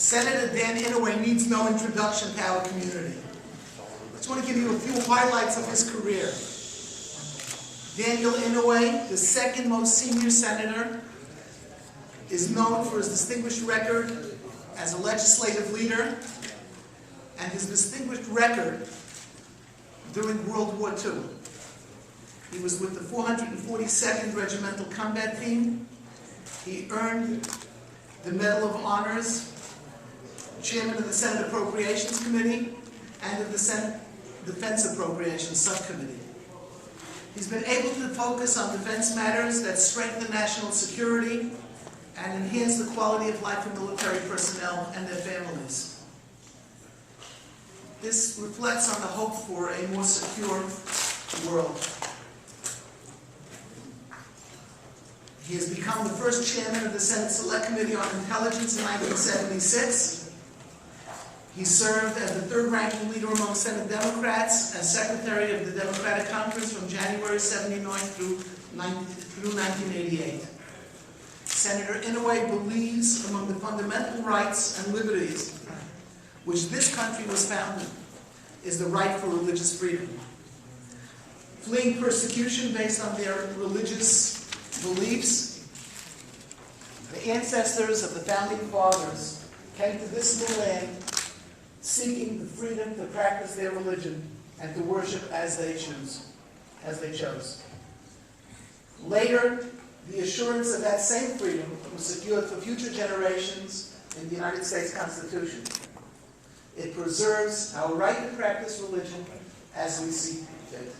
Senator Dan Inouye needs no introduction to our community. I just want to give you a few highlights of his career. Daniel Inouye, the second most senior senator, is known for his distinguished record as a legislative leader and his distinguished record during World War II. He was with the 442nd Regimental Combat Team. He earned the Medal of Honors, Chairman of the Senate Appropriations Committee, and of the Senate Defense Appropriations Subcommittee. He's been able to focus on defense matters that strengthen national security and enhance the quality of life for military personnel and their families. This reflects on the hope for a more secure world. He has become the first chairman of the Senate Select Committee on Intelligence in 1976. He served as the third-ranking leader among Senate Democrats as Secretary of the Democratic Conference from January 79 through 1988. Senator Inouye believes among the fundamental rights and liberties which this country was founded is the right for religious freedom. Fleeing persecution based on their religious beliefs, the ancestors of the founding fathers came to this new land seeking the freedom to practice their religion and to worship as they chose. Later, the assurance of that same freedom was secured for future generations in the United States Constitution. It preserves our right to practice religion as we see fit.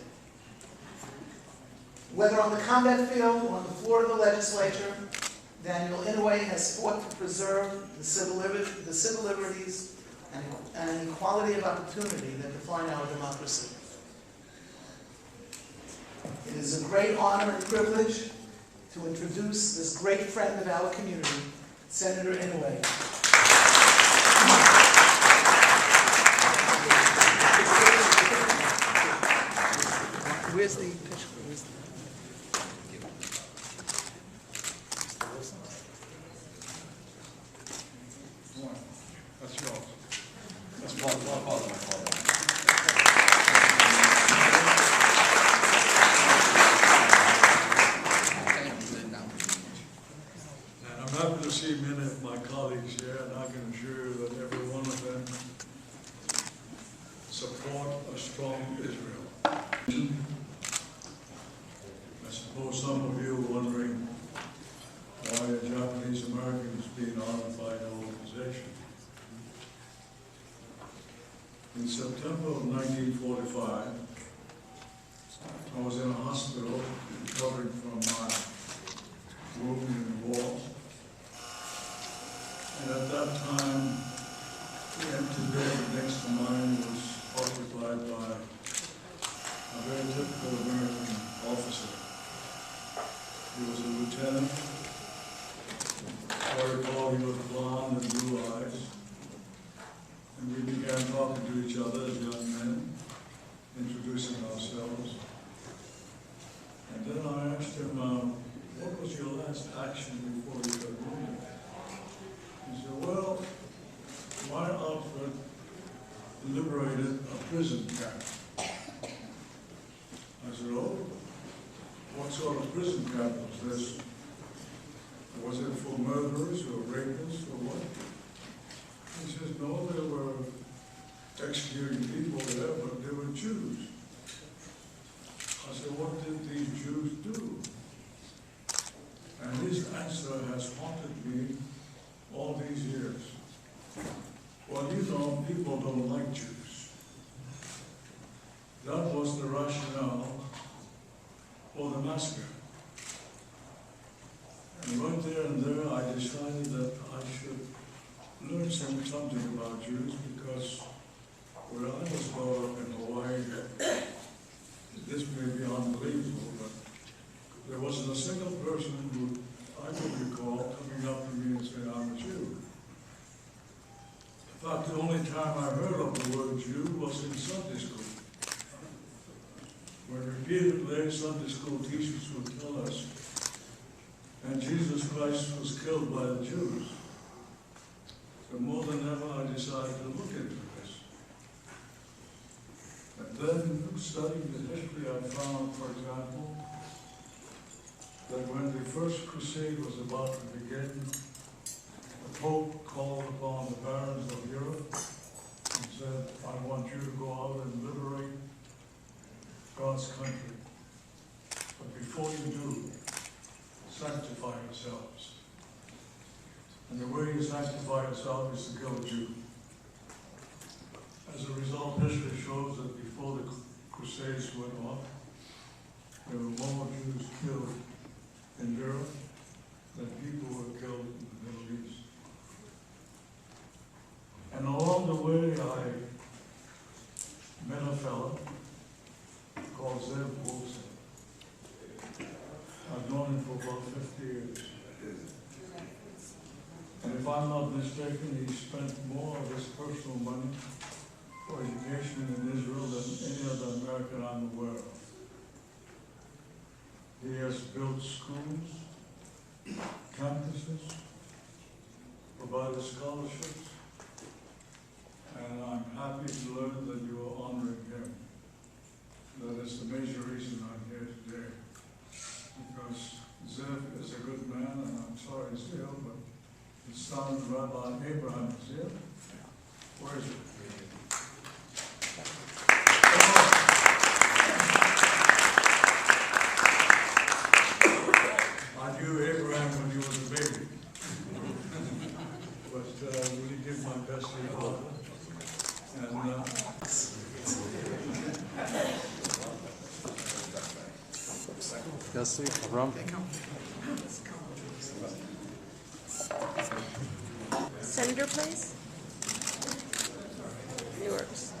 Whether on the combat field or on the floor of the legislature, Daniel Inouye has fought to preserve the civil liberties and equality of opportunity that define our democracy. It is a great honor and privilege to introduce this great friend of our community, Senator Inouye. Where's the picture? That's yours. That's my father. And I'm happy to see many of my colleagues here, and I can assure you that every one of them support a strong Israel. I suppose some of you are wondering why a Japanese American is being honored by an organization. In September of 1945, I was in a hospital recovering from my wound in the war. And at that time, the empty bed next to mine was occupied by a very typical American officer. He was a lieutenant. I recall he was blonde and blue eyes. And we began talking to each other as young men, introducing ourselves. And then I asked him, what was your last action before you got wounded? He said, well, my outfit liberated a prison camp. I said, oh, what sort of prison camp was this? Was it for murderers or rapists or what? He says, no, they were executing people there, but they were Jews. I said, what did these Jews do? And his answer has haunted me all these years. Well, you know, people don't like Jews. That was the rationale for the massacre. And right there and there, I decided that I should learn something about Jews, because where I was brought up in Hawaii, this may be unbelievable, but there wasn't a single person who I could recall coming up to me and saying, I'm a Jew. In fact, the only time I heard of the word Jew was in Sunday school, when repeatedly Sunday school teachers would tell us, and Jesus Christ was killed by the Jews. So more than ever, I decided to look into this. And then, studying the history, I found, for example, that when the first crusade was about to begin, the Pope called upon the barons of Europe and said, I want you to go out and liberate God's country. But before you do, sanctify yourselves. And the way you sanctify yourself is to kill a Jew. As a result, history shows that before the Crusades went on, there were more Jews killed in Europe than people were killed in the Middle East. And along the way, I met a fellow called Zev Wilson. I've known him for about 50 years. And if I'm not mistaken, he spent more of his personal money for education in Israel than any other American I'm aware of. He has built schools, campuses, provided scholarships, and I'm happy to learn that you are honoring him. That is the major reason I'm here today. Because Zev is a good man, and I'm sorry he's ill, but his son, Rabbi Abraham, is here. Where is he? I knew Abraham when he was a baby. But really give my best to your father. And Merci, Avram. Senator, please. Yours.